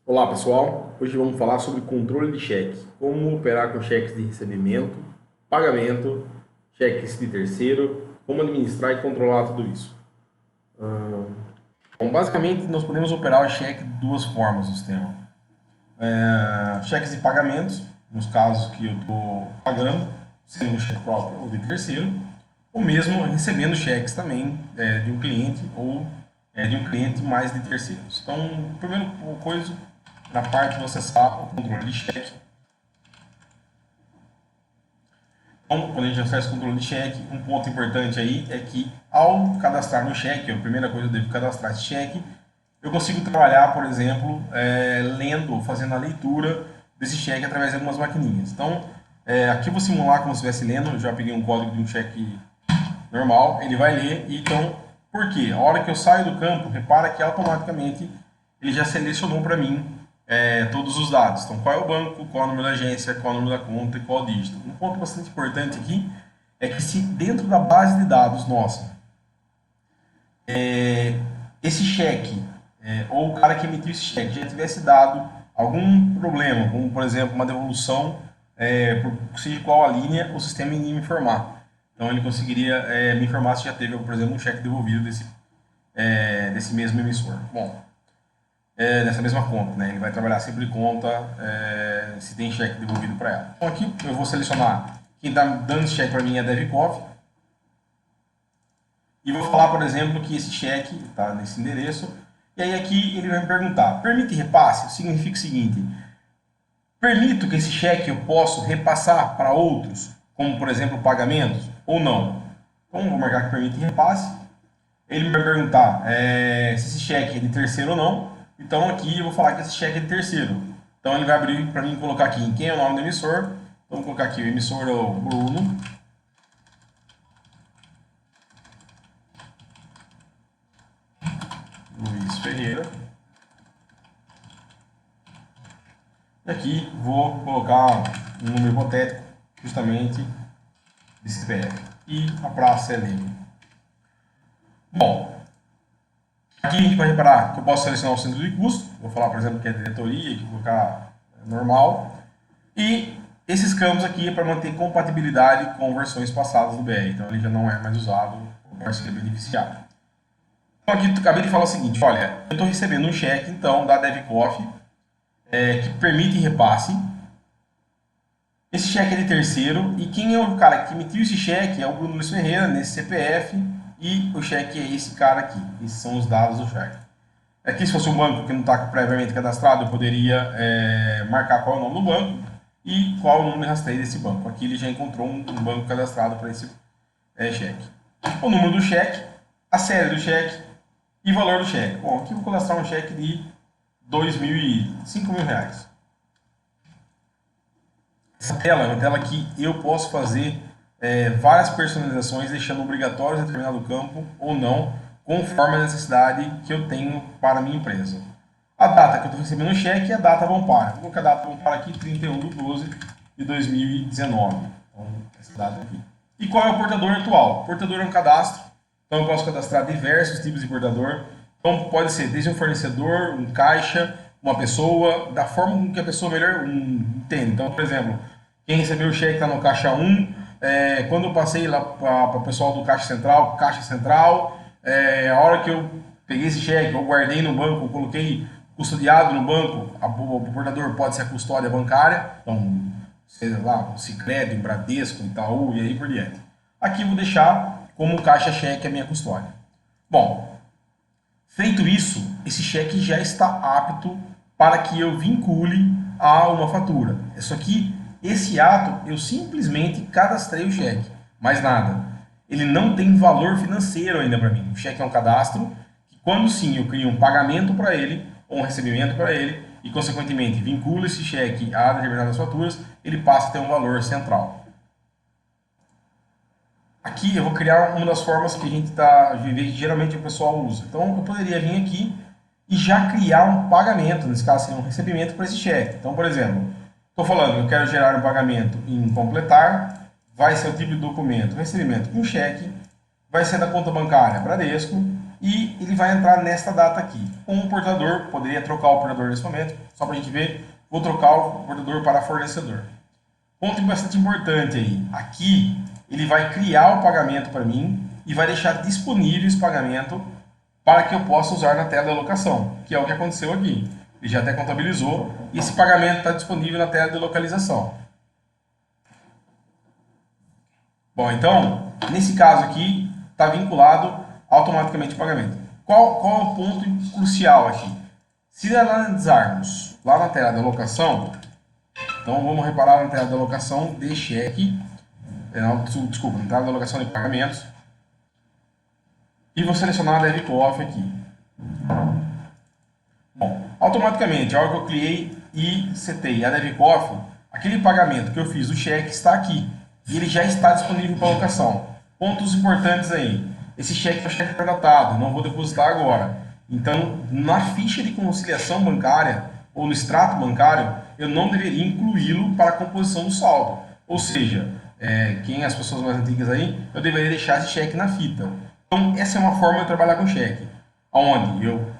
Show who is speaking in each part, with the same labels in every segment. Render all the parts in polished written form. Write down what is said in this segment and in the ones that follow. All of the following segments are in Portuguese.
Speaker 1: Olá pessoal, hoje vamos falar sobre controle de cheque, como operar com cheques de recebimento, pagamento, cheques de terceiro, como administrar e controlar tudo isso. Bom, basicamente nós podemos operar o cheque de duas formas no sistema. Cheques de pagamentos, nos casos que eu estou pagando, sendo um cheque próprio ou de terceiro, ou mesmo recebendo cheques também de um cliente ou de um cliente mais de terceiros. Então, primeira coisa, na parte de acessar o controle de cheque. Então, quando a gente acessa o controle de cheque, um ponto importante aí é que ao cadastrar no cheque, a primeira coisa que eu devo cadastrar esse cheque, eu consigo trabalhar, por exemplo, lendo, fazendo a leitura desse cheque através de algumas maquininhas. Então, aqui eu vou simular como se estivesse lendo, eu já peguei um código de um cheque normal, ele vai ler, e então, por quê? A hora que eu saio do campo, repara que automaticamente ele já selecionou para mim todos os dados. Então, qual é o banco, qual é o número da agência, qual é o número da conta e qual é o dígito. Um ponto bastante importante aqui é que se dentro da base de dados nossa, esse cheque, ou o cara que emitiu esse cheque já tivesse dado algum problema, como por exemplo uma devolução, por seja qual a linha, o sistema iria me informar. Então ele conseguiria me informar se já teve, por exemplo, um cheque devolvido desse mesmo emissor. Bom, nessa mesma conta, né? Ele vai trabalhar sempre conta se tem cheque devolvido para ela. Então aqui eu vou selecionar quem está dando esse cheque para mim é a DevCoff. E vou falar, por exemplo, que esse cheque está nesse endereço. E aí aqui ele vai me perguntar, permite repasse? Significa o seguinte, permito que esse cheque eu possa repassar para outros, como por exemplo pagamentos, ou não? Então vou marcar que permite repasse. Ele vai perguntar se esse cheque é de terceiro ou não. Então aqui eu vou falar que esse cheque é de terceiro. Então ele vai abrir para mim colocar aqui em quem é o nome do emissor. Então vou colocar aqui o emissor é o Bruno. Luiz Ferreira. E aqui vou colocar um número hipotético, justamente de CPF. E a praça é livre. Bom, aqui a gente vai reparar que eu posso selecionar o centro de custo. Vou falar, por exemplo, que é diretoria, que vou colocar normal. E esses campos aqui é para manter compatibilidade com versões passadas do BR. Então ele já não é mais usado para ser beneficiário. Então aqui acabei de falar o seguinte, olha, eu estou recebendo um cheque então da DevCoff que permite repasse. Esse cheque é de terceiro e quem é o cara que emitiu esse cheque é o Bruno Luiz Ferreira, nesse CPF, e o cheque é esse cara aqui. Esses são os dados do cheque. Aqui, se fosse um banco que não está previamente cadastrado, eu poderia marcar qual é o nome do banco e qual é o número de rastreio desse banco. Aqui ele já encontrou um banco cadastrado para esse cheque. O número do cheque, a série do cheque e o valor do cheque. Bom, aqui eu vou cadastrar um cheque de R$5.000. Essa tela é uma tela que eu posso fazer várias personalizações, deixando obrigatório determinado campo ou não, conforme a necessidade que eu tenho para a minha empresa. A data que eu estou recebendo o cheque é a data Vampara. Vou colocar a data Vampara aqui, 31/12/2019. Então, essa data aqui. E qual é o portador atual? O portador é um cadastro, então eu posso cadastrar diversos tipos de portador. Então pode ser desde um fornecedor, um caixa, uma pessoa, da forma que a pessoa melhor entende. Então, por exemplo, quem recebeu o cheque está no caixa 1, quando eu passei lá para o pessoal do caixa central, a hora que eu peguei esse cheque, eu guardei no banco, eu coloquei custodiado no banco, o portador pode ser a custódia bancária, então, sei lá, o Sicredi, o Bradesco, Itaú e aí por diante. Aqui eu vou deixar como caixa cheque a minha custódia. Bom, feito isso, esse cheque já está apto para que eu vincule a uma fatura. Isso aqui, esse ato, eu simplesmente cadastrei o cheque, mais nada. Ele não tem valor financeiro ainda para mim. O cheque é um cadastro, que quando sim eu crio um pagamento para ele, ou um recebimento para ele, e consequentemente vinculo esse cheque a determinadas faturas, ele passa a ter um valor central. Aqui eu vou criar uma das formas que a gente que geralmente o pessoal usa. Então eu poderia vir aqui e já criar um pagamento, nesse caso seria um recebimento para esse cheque. Então, por exemplo, estou falando que eu quero gerar um pagamento em completar, vai ser o tipo de documento, recebimento com cheque, vai ser da conta bancária Bradesco, e ele vai entrar nesta data aqui. Com o portador, poderia trocar o portador nesse momento, só para a gente ver, vou trocar o portador para fornecedor. Ponto bastante importante aí, aqui ele vai criar o pagamento para mim e vai deixar disponível esse pagamento para que eu possa usar na tela de alocação, que é o que aconteceu aqui. Ele já até contabilizou e esse pagamento está disponível na tela de localização. Bom, então, nesse caso aqui, está vinculado automaticamente o pagamento. Qual é o ponto crucial aqui? Se analisarmos lá na tela de alocação, então vamos reparar na tela de alocação de cheque, desculpa, na tela de alocação de pagamentos, e vou selecionar a DevCoff aqui. Bom, automaticamente, a hora que eu criei e setei a DevCoff, aquele pagamento que eu fiz do cheque está aqui, e ele já está disponível para alocação. Pontos importantes aí. Esse cheque é um cheque pré-datado, não vou depositar agora. Então, na ficha de conciliação bancária ou no extrato bancário, eu não deveria incluí-lo para a composição do saldo. Ou seja, quem é as pessoas mais antigas aí, eu deveria deixar esse cheque na fita. Então, essa é uma forma de trabalhar com cheque, onde eu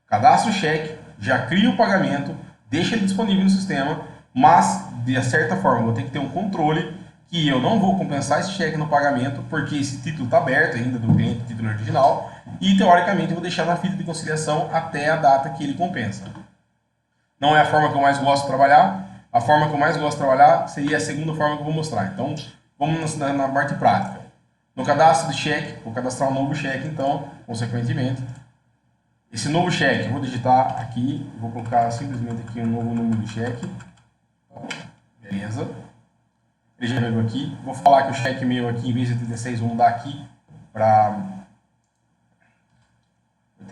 Speaker 1: cadastro o cheque, já crio o pagamento, deixo ele disponível no sistema, mas, de certa forma, eu vou ter que ter um controle que eu não vou compensar esse cheque no pagamento, porque esse título está aberto ainda do cliente, título original, e teoricamente eu vou deixar na fita de conciliação até a data que ele compensa. Não é a forma que eu mais gosto de trabalhar, a forma que eu mais gosto de trabalhar seria a segunda forma que eu vou mostrar. Então, vamos na parte prática. No cadastro de cheque, vou cadastrar um novo cheque, então, consequentemente. Esse novo cheque, eu vou digitar aqui, vou colocar simplesmente aqui um novo número de cheque. Beleza. Ele já veio aqui. Vou falar que o cheque meu aqui, em vez de 86, vou mudar aqui para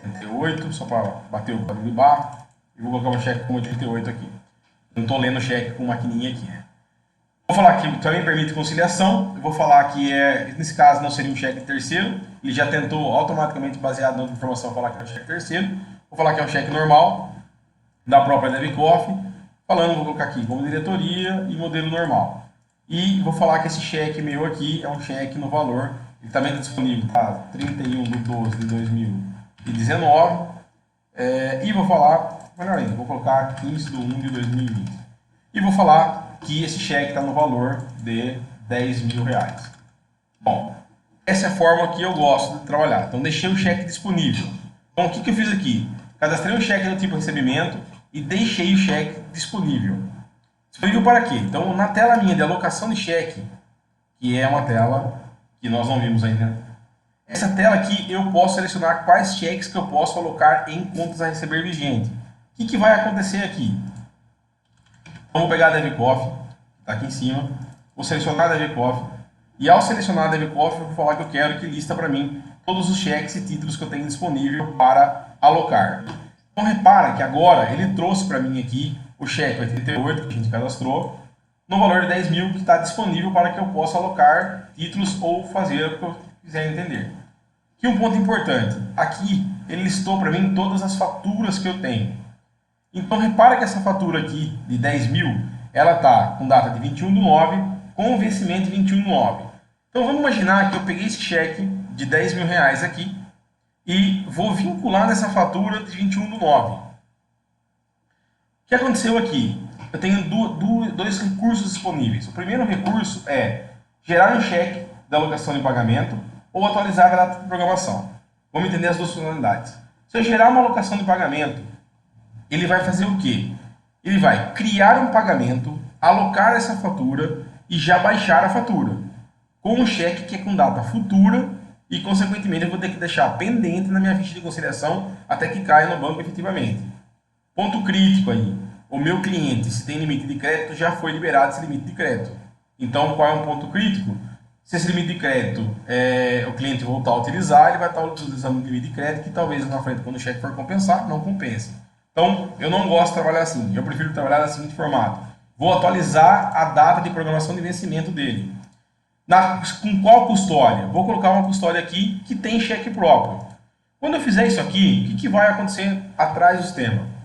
Speaker 1: 88, só para bater o código de barra. E vou colocar o cheque como 88 aqui. Não estou lendo o cheque com maquininha aqui, né? Vou falar que também permite conciliação. Eu vou falar que, nesse caso, não seria um cheque terceiro. Ele já tentou automaticamente, baseado na informação, falar que é um cheque terceiro. Vou falar que é um cheque normal, da própria DevCoff. Falando, vou colocar aqui como diretoria e modelo normal. E vou falar que esse cheque meu aqui é um cheque no valor, ele também está disponível, tá? 31/12/2019. E vou falar, melhor ainda, vou colocar 15/1/2020. E vou falar que esse cheque está no valor de R$10.000. Bom, essa é a forma que eu gosto de trabalhar. Então, deixei o cheque disponível. Então, o que eu fiz aqui? Cadastrei o cheque no tipo recebimento e deixei o cheque disponível. Disponível para quê? Então, na tela minha de alocação de cheque, que é uma tela que nós não vimos ainda, essa tela aqui eu posso selecionar quais cheques que eu posso alocar em contas a receber vigente. O que vai acontecer aqui? Então, vou pegar a DevCoff, que está aqui em cima, vou selecionar a DevCoff, e ao selecionar a DevCoff, eu vou falar que eu quero que lista para mim todos os cheques e títulos que eu tenho disponível para alocar. Então, repara que agora ele trouxe para mim aqui o cheque 88 que a gente cadastrou, no valor de 10 mil que está disponível para que eu possa alocar títulos ou fazer o que eu quiser entender. Aqui um ponto importante, aqui ele listou para mim todas as faturas que eu tenho. Então repara que essa fatura aqui de 10 mil, ela está com data de 21/9, com vencimento de 21/9. Então vamos imaginar que eu peguei esse cheque de 10 mil reais aqui e vou vincular nessa fatura de 21/9. O que aconteceu aqui? Eu tenho dois recursos disponíveis. O primeiro recurso é gerar um cheque da alocação de pagamento ou atualizar a data de programação. Vamos entender as duas funcionalidades. Se eu gerar uma alocação de pagamento, ele vai fazer o quê? Ele vai criar um pagamento, alocar essa fatura e já baixar a fatura, com um cheque que é com data futura e, consequentemente, eu vou ter que deixar pendente na minha ficha de conciliação até que caia no banco efetivamente. Ponto crítico aí. O meu cliente, se tem limite de crédito, já foi liberado esse limite de crédito. Então, qual é um ponto crítico? Se esse limite de crédito o cliente voltar a utilizar, ele vai estar utilizando o limite de crédito que talvez na frente, quando o cheque for compensar, não compense. Então, eu não gosto de trabalhar assim. Eu prefiro trabalhar no seguinte formato. Vou atualizar a data de programação de vencimento dele. Com qual custódia? Vou colocar uma custódia aqui que tem cheque próprio. Quando eu fizer isso aqui, o que vai acontecer atrás do sistema?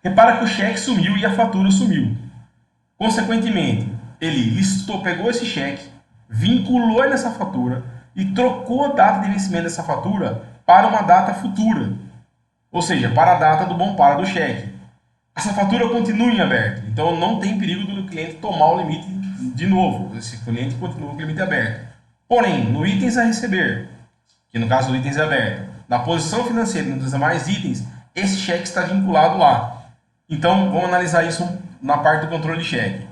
Speaker 1: Repara que o cheque sumiu e a fatura sumiu. Consequentemente, ele listou, pegou esse cheque, vinculou nessa fatura e trocou a data de vencimento dessa fatura para uma data futura, ou seja, para a data do bom para do cheque. Essa fatura continua em aberto, então não tem perigo do cliente tomar o limite de novo, esse cliente continua com o limite aberto. Porém, no itens a receber, que no caso do itens é aberto, na posição financeira e nos demais itens, esse cheque está vinculado lá. Então, vamos analisar isso na parte do controle de cheque.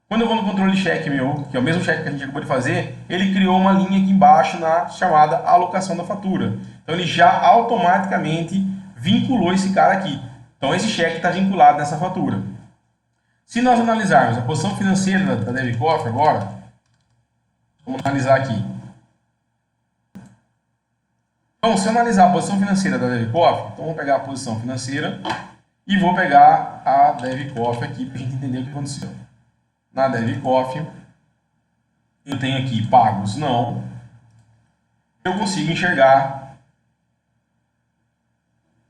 Speaker 1: Quando eu vou no controle de cheque meu, que é o mesmo cheque que a gente acabou de fazer, ele criou uma linha aqui embaixo na chamada alocação da fatura. Então, ele já automaticamente vinculou esse cara aqui. Então, esse cheque está vinculado nessa fatura. Se nós analisarmos a posição financeira da DebitCoffee agora, vamos analisar aqui. Então, se eu analisar a posição financeira da DebitCoffee, então vou pegar a posição financeira e vou pegar a DebitCoffee aqui para a gente entender o que aconteceu. Na DebitCoffee, eu tenho aqui pagos não, eu consigo enxergar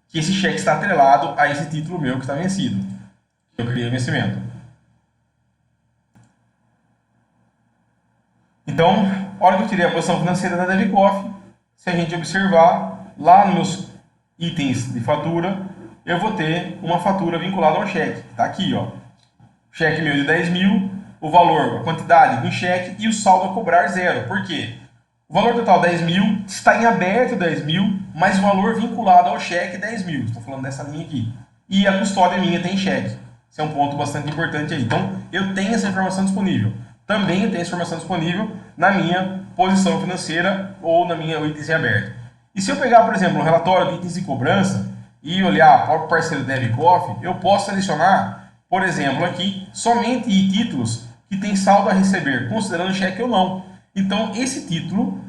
Speaker 1: que esse cheque está atrelado a esse título meu que está vencido. Eu criei o vencimento. Então, a hora que eu tirei a posição financeira da DebitCoffee, se a gente observar, lá nos meus itens de fatura, eu vou ter uma fatura vinculada ao cheque. Está aqui, ó. Cheque meu de 10 mil, o valor, a quantidade do cheque e o saldo a cobrar zero. Por quê? O valor total 10 mil, está em aberto 10 mil, mas o valor vinculado ao cheque 10 mil. Estou falando dessa linha aqui. E a custódia minha tem cheque. Esse é um ponto bastante importante aí. Então, eu tenho essa informação disponível. Também eu tenho essa informação disponível na minha posição financeira ou na minha itens em aberto. E se eu pegar, por exemplo, um relatório de itens de cobrança e olhar para o parceiro DebitCoffee, eu posso selecionar, por exemplo, aqui, somente títulos que têm saldo a receber, considerando cheque ou não. Então, esse título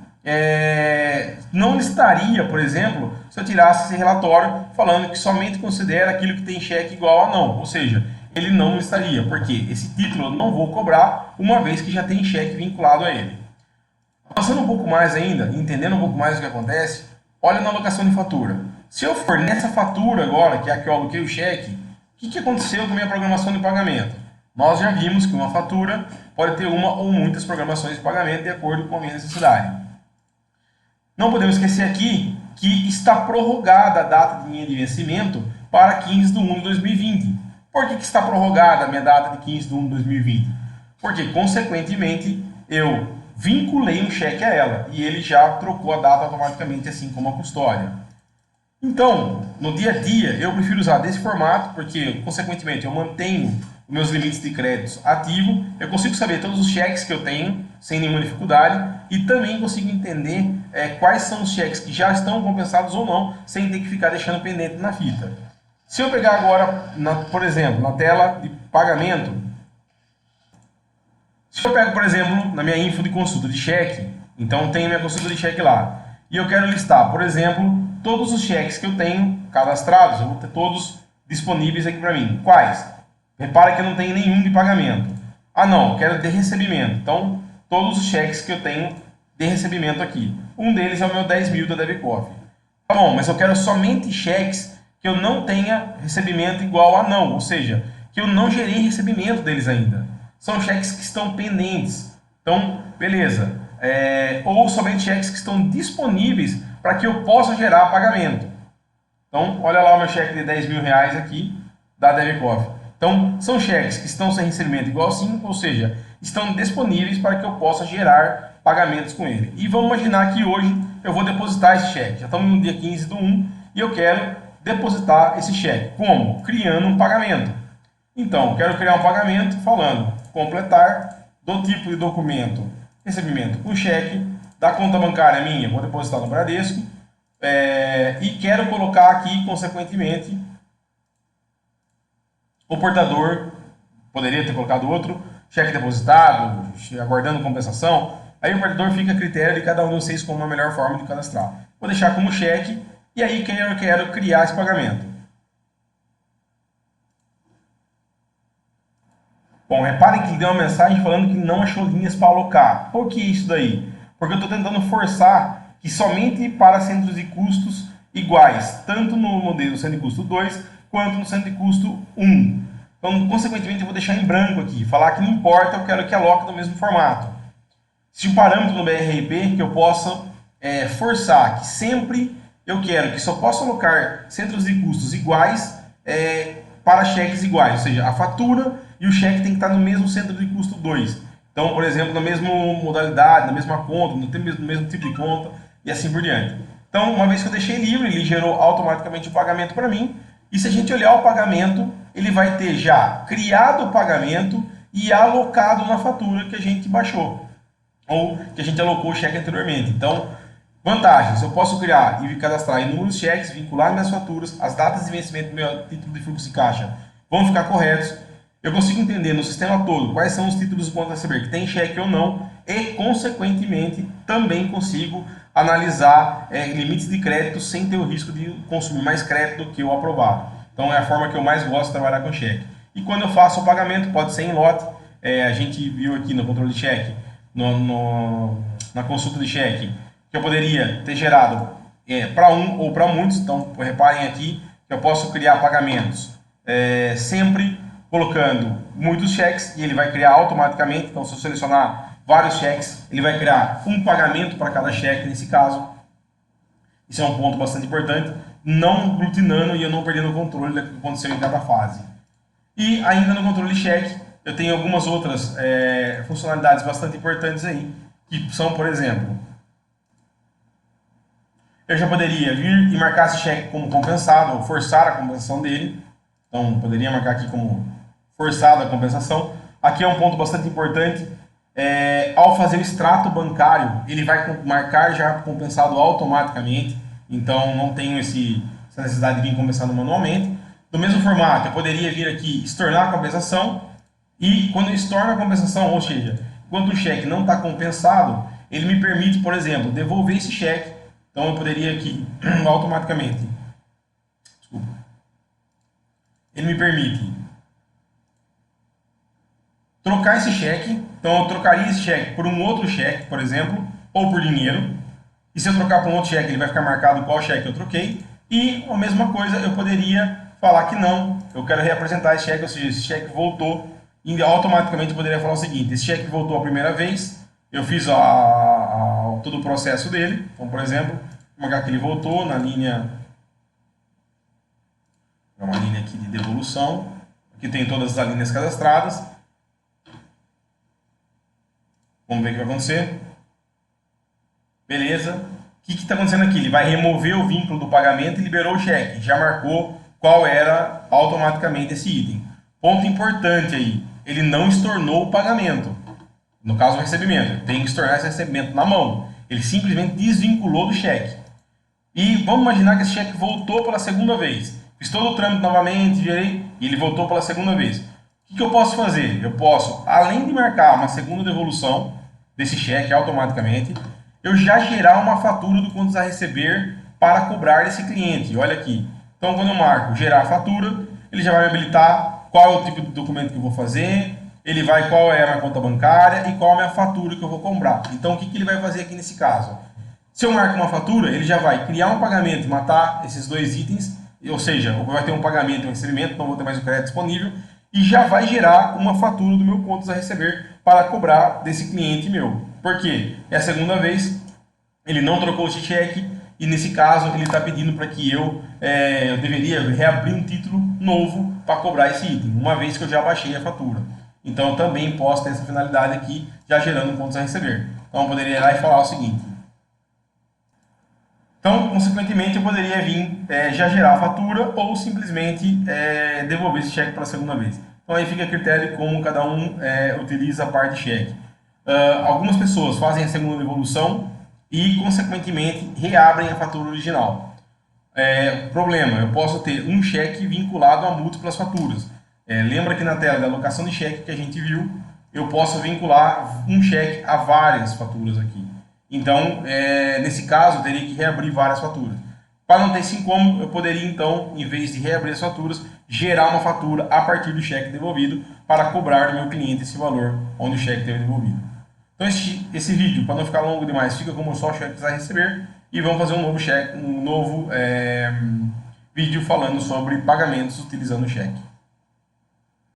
Speaker 1: não listaria, por exemplo, se eu tirasse esse relatório falando que somente considera aquilo que tem cheque igual a não. Ou seja, ele não listaria, porque esse título eu não vou cobrar, uma vez que já tem cheque vinculado a ele. Avançando um pouco mais ainda, entendendo um pouco mais o que acontece, olha na alocação de fatura. Se eu for nessa fatura agora, que é a que eu aloquei o cheque, o que aconteceu com a minha programação de pagamento? Nós já vimos que uma fatura pode ter uma ou muitas programações de pagamento de acordo com a minha necessidade. Não podemos esquecer aqui que está prorrogada a data de linha de vencimento para 15/1 de 2020. Por que está prorrogada a minha data de 15/1 de 2020? Porque, consequentemente, eu vinculei um cheque a ela e ele já trocou a data automaticamente, assim como a custódia. Então, no dia a dia, eu prefiro usar desse formato porque, consequentemente, eu mantenho os meus limites de créditos ativos, eu consigo saber todos os cheques que eu tenho sem nenhuma dificuldade e também consigo entender quais são os cheques que já estão compensados ou não, sem ter que ficar deixando pendente na fita. Se eu pegar agora, por exemplo, na tela de pagamento, se eu pego, por exemplo, na minha info de consulta de cheque, então tenho minha consulta de cheque lá, e eu quero listar, por exemplo, todos os cheques que eu tenho cadastrados, eu vou ter todos disponíveis aqui para mim. Quais? Repara que eu não tenho nenhum de pagamento. Ah não, eu quero de recebimento. Então, todos os cheques que eu tenho de recebimento aqui. Um deles é o meu 10 mil da DebitCoffee. Tá bom, mas eu quero somente cheques que eu não tenha recebimento igual a não, ou seja, que eu não gerei recebimento deles ainda. São cheques que estão pendentes. Então, beleza. Ou somente cheques que estão disponíveis para que eu possa gerar pagamento. Então, olha lá o meu cheque de 10 mil reais aqui da DebitCoffee. Então, são cheques que estão sem recebimento igual sim, ou seja, estão disponíveis para que eu possa gerar pagamentos com ele. E vamos imaginar que hoje eu vou depositar esse cheque. Já estamos no dia 15/1 e eu quero depositar esse cheque. Como? Criando um pagamento. Então, quero criar um pagamento falando completar do tipo de documento recebimento com cheque, da conta bancária minha, vou depositar no Bradesco, e quero colocar aqui, consequentemente, o portador, poderia ter colocado outro, cheque depositado, aguardando compensação, aí o portador fica a critério de cada um de vocês como a melhor forma de cadastrar. Vou deixar como cheque, e aí eu quero criar esse pagamento. Bom, reparem que deu uma mensagem falando que não achou linhas para alocar. Por que isso daí? Porque eu estou tentando forçar que somente para centros de custos iguais, tanto no modelo centro de custo 2, quanto no centro de custo 1. Então, consequentemente, eu vou deixar em branco aqui, falar que não importa, eu quero que aloque no mesmo formato. Se o parâmetro no BRRP que eu possa forçar que sempre eu quero que só possa alocar centros de custos iguais para cheques iguais, ou seja, a fatura e o cheque tem que estar no mesmo centro de custo 2. Então, por exemplo, na mesma modalidade, na mesma conta, no mesmo tipo de conta e assim por diante. Então, uma vez que eu deixei livre, ele gerou automaticamente o pagamento para mim. E se a gente olhar o pagamento, ele vai ter já criado o pagamento e alocado na fatura que a gente baixou ou que a gente alocou o cheque anteriormente. Então, vantagens, eu posso criar e cadastrar inúmeros cheques, vincular minhas faturas, as datas de vencimento do meu título de fluxo de caixa vão ficar corretos. Eu consigo entender no sistema todo quais são os títulos do ponto a receber que tem cheque ou não e, consequentemente, também consigo analisar limites de crédito sem ter o risco de consumir mais crédito do que o aprovado. Então, é a forma que eu mais gosto de trabalhar com cheque. E quando eu faço o pagamento, pode ser em lote. A gente viu aqui no controle de cheque, na consulta de cheque, que eu poderia ter gerado para um ou para muitos. Então, reparem aqui que eu posso criar pagamentos sempre colocando muitos cheques e ele vai criar automaticamente. Então, se eu selecionar vários cheques, ele vai criar um pagamento para cada cheque nesse caso. Isso é um ponto bastante importante, não glutinando e eu não perdendo o controle do que aconteceu em cada fase. E ainda no controle de cheque, eu tenho algumas outras funcionalidades bastante importantes aí, que são, por exemplo, eu já poderia vir e marcar esse cheque como compensado, ou forçar a compensação dele. Então, poderia marcar aqui como forçada a compensação. Aqui é um ponto bastante importante. Ao fazer o extrato bancário, ele vai marcar já compensado automaticamente. Então, não tenho essa necessidade de vir compensado manualmente. Do mesmo formato, eu poderia vir aqui estornar a compensação. E quando eu estorno a compensação, ou seja, quando o cheque não está compensado, ele me permite, por exemplo, devolver esse cheque. Então, eu poderia aqui automaticamente. Desculpa. Ele me permite trocar esse cheque. Então, eu trocaria esse cheque por um outro cheque, por exemplo, ou por dinheiro. E se eu trocar por um outro cheque, ele vai ficar marcado qual cheque eu troquei. E a mesma coisa, eu poderia falar que não, eu quero reapresentar esse cheque, ou seja, esse cheque voltou. E automaticamente eu poderia falar o seguinte: esse cheque voltou a primeira vez, eu fiz todo o processo dele. Então, por exemplo, vou marcar que ele voltou na linha. É uma linha aqui de devolução. Aqui tem todas as linhas cadastradas. Vamos ver o que vai acontecer. Beleza. O que está acontecendo aqui? Ele vai remover o vínculo do pagamento e liberou o cheque. Já marcou qual era automaticamente esse item. Ponto importante aí. Ele não estornou o pagamento. No caso do recebimento. Tem que estornar esse recebimento na mão. Ele simplesmente desvinculou do cheque. E vamos imaginar que esse cheque voltou pela segunda vez. Fiz todo o trâmite novamente, gerei, e ele voltou pela segunda vez. O que eu posso fazer? Eu posso, além de marcar uma segunda devolução desse cheque automaticamente, eu já gerar uma fatura do contas a receber para cobrar desse cliente. Olha aqui. Então, quando eu marco gerar a fatura, ele já vai me habilitar qual é o tipo de documento que eu vou fazer, ele vai qual é a minha conta bancária e qual é a minha fatura que eu vou cobrar. Então, o que ele vai fazer aqui nesse caso? Se eu marco uma fatura, ele já vai criar um pagamento, matar esses dois itens, ou seja, vai ter um pagamento e um recebimento, não vou ter mais o crédito disponível, e já vai gerar uma fatura do meu contas a receber para cobrar desse cliente meu. Por quê? É a segunda vez, ele não trocou esse cheque, e nesse caso ele está pedindo para que eu deveria reabrir um título novo para cobrar esse item, uma vez que eu já baixei a fatura. Então eu também posso ter essa finalidade aqui, já gerando contas a receber. Então eu poderia ir lá e falar o seguinte. Então, consequentemente, eu poderia vir já gerar a fatura ou simplesmente devolver esse cheque pela segunda vez. Então aí fica a critério de como cada um utiliza a parte de cheque. Algumas pessoas fazem a segunda devolução e, consequentemente, reabrem a fatura original. Problema, eu posso ter um cheque vinculado a múltiplas faturas. Lembra que na tela da alocação de cheque que a gente viu, eu posso vincular um cheque a várias faturas aqui. Então, nesse caso, eu teria que reabrir várias faturas. Para não ter esse incômodo, eu poderia, então, em vez de reabrir as faturas, gerar uma fatura a partir do cheque devolvido para cobrar do meu cliente esse valor onde o cheque teve devolvido. Então, esse vídeo, para não ficar longo demais, fica como só o cheque vai receber e vamos fazer um novo vídeo falando sobre pagamentos utilizando o cheque.